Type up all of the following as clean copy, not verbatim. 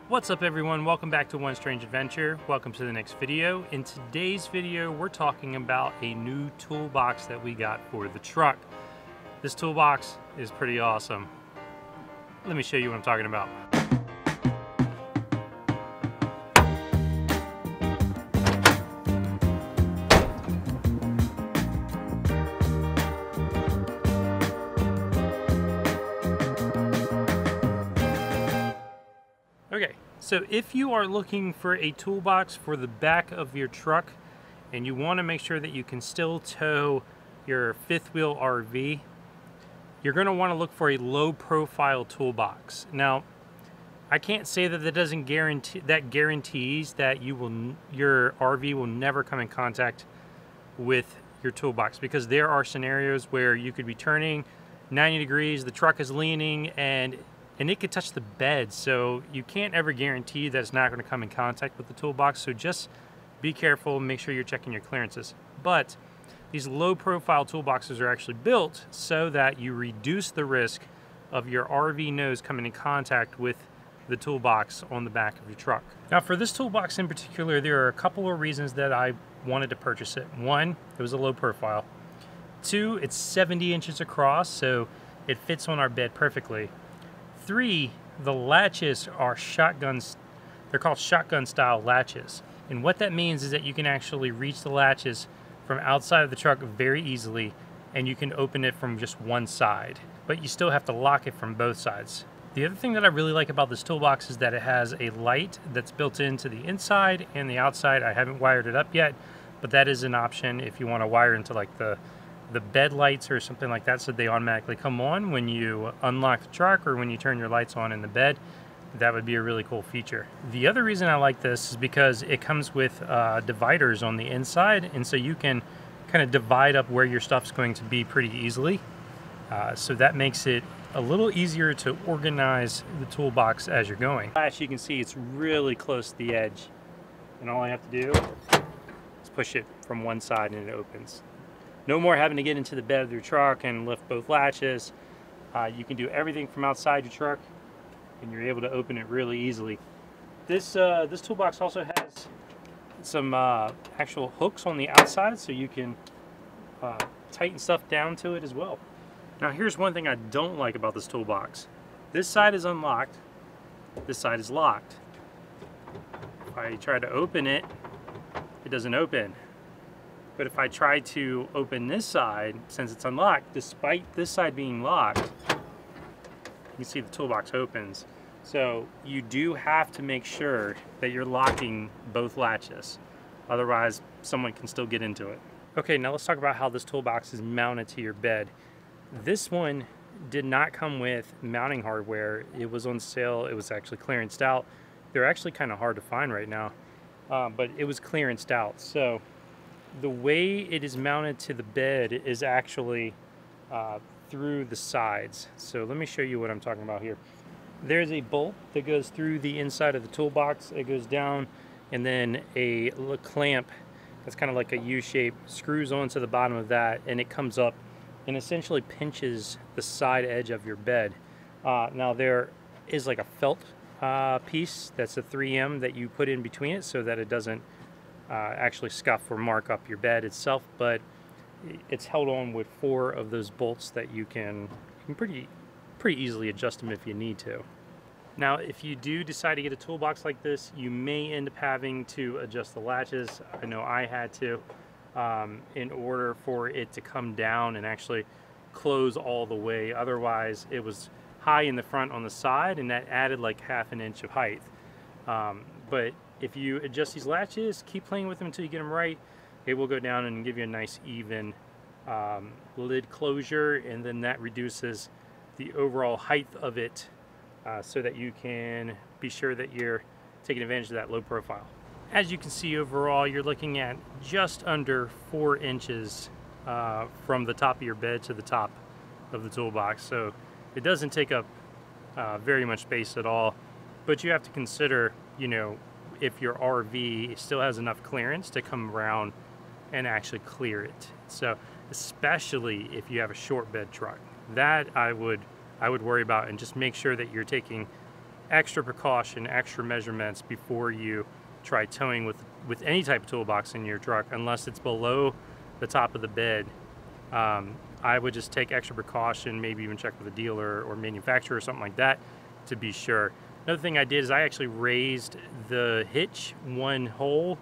What's up everyone, welcome back to One Strange Adventure. Welcome to the next video. In today's video, we're talking about a new toolbox that we got for the truck. This toolbox is pretty awesome. Let me show you what I'm talking about. Okay, so if you are looking for a toolbox for the back of your truck and you want to make sure that you can still tow your fifth wheel RV, you're going to want to look for a low profile toolbox. Now, I can't say that doesn't guarantees that your RV will never come in contact with your toolbox, because there are scenarios where you could be turning 90 degrees, the truck is leaning, and it could touch the bed, so you can't ever guarantee that it's not going to come in contact with the toolbox. So just be careful, make sure you're checking your clearances. But these low profile toolboxes are actually built so that you reduce the risk of your RV nose coming in contact with the toolbox on the back of your truck. Now for this toolbox in particular, there are a couple of reasons that I wanted to purchase it. One, it was a low profile. Two, it's 70 inches across, so it fits on our bed perfectly. Three, the latches are shotguns. They're called shotgun style latches. And what that means is that you can actually reach the latches from outside of the truck very easily, and you can open it from just one side, but you still have to lock it from both sides. The other thing that I really like about this toolbox is that it has a light that's built into the inside and the outside. I haven't wired it up yet, but that is an option if you want to wire into like the bed lights or something like that, so they automatically come on when you unlock the truck or when you turn your lights on in the bed. That would be a really cool feature. The other reason I like this is because it comes with dividers on the inside, and so you can kind of divide up where your stuff's going to be pretty easily. So that makes it a little easier to organize the toolbox as you're going. As you can see, it's really close to the edge, and all I have to do is push it from one side and it opens. No more having to get into the bed of your truck and lift both latches. You can do everything from outside your truck, and you're able to open it really easily. This toolbox also has some actual hooks on the outside, so you can tighten stuff down to it as well. Now here's one thing I don't like about this toolbox. This side is unlocked, this side is locked. If I try to open it, it doesn't open. But if I try to open this side, since it's unlocked, despite this side being locked, you can see the toolbox opens. So you do have to make sure that you're locking both latches. Otherwise, someone can still get into it. Okay, now let's talk about how this toolbox is mounted to your bed. This one did not come with mounting hardware. It was on sale. It was actually clearanced out. They're actually kind of hard to find right now, but it was clearanced out. So the way it is mounted to the bed is actually through the sides. So let me show you what I'm talking about here. There's a bolt that goes through the inside of the toolbox. It goes down, and then a little clamp that's kind of like a U shape screws onto the bottom of that, and it comes up and essentially pinches the side edge of your bed. Now there is like a felt piece that's a 3M that you put in between it so that it doesn't actually scuff or mark up your bed itself, but it's held on with 4 of those bolts that you can pretty easily adjust them if you need to. Now if you do decide to get a toolbox like this, you may end up having to adjust the latches. I know I had to, in order for it to come down and actually close all the way. Otherwise it was high in the front on the side, and that added like ½ an inch of height. But if you adjust these latches, keep playing with them until you get them right, it will go down and give you a nice even lid closure, and then that reduces the overall height of it so that you can be sure that you're taking advantage of that low profile. As you can see, overall you're looking at just under 4 inches from the top of your bed to the top of the toolbox, so it doesn't take up very much space at all. But you have to consider, you know, if your RV still has enough clearance to come around and actually clear it. So especially if you have a short bed truck, that I would worry about, and just make sure that you're taking extra precaution, extra measurements before you try towing with any type of toolbox in your truck, unless it's below the top of the bed. I would just take extra precaution, maybe even check with a dealer or manufacturer or something like that to be sure. Another thing I did is I actually raised the hitch one hole.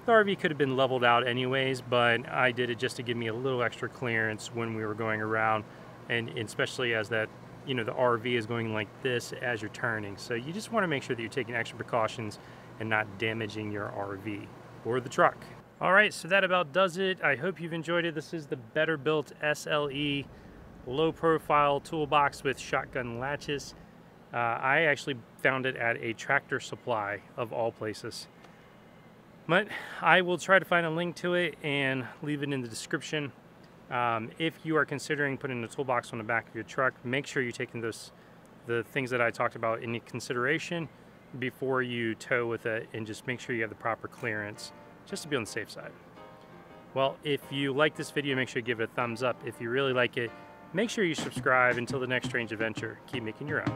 The RV could have been leveled out anyways, but I did it just to give me a little extra clearance when we were going around, and especially as that, you know, the RV is going like this as you're turning. So you just want to make sure that you're taking extra precautions and not damaging your RV or the truck. All right, so that about does it. I hope you've enjoyed it. This is the Betterbuilt SLE low profile toolbox with shotgun latches. I actually found it at a Tractor Supply of all places. But I will try to find a link to it and leave it in the description. If you are considering putting a toolbox on the back of your truck, make sure you're taking the things that I talked about into consideration before you tow with it, and just make sure you have the proper clearance just to be on the safe side. Well, if you like this video, make sure you give it a thumbs up. If you really like it, make sure you subscribe. Until the next strange adventure, keep making your own.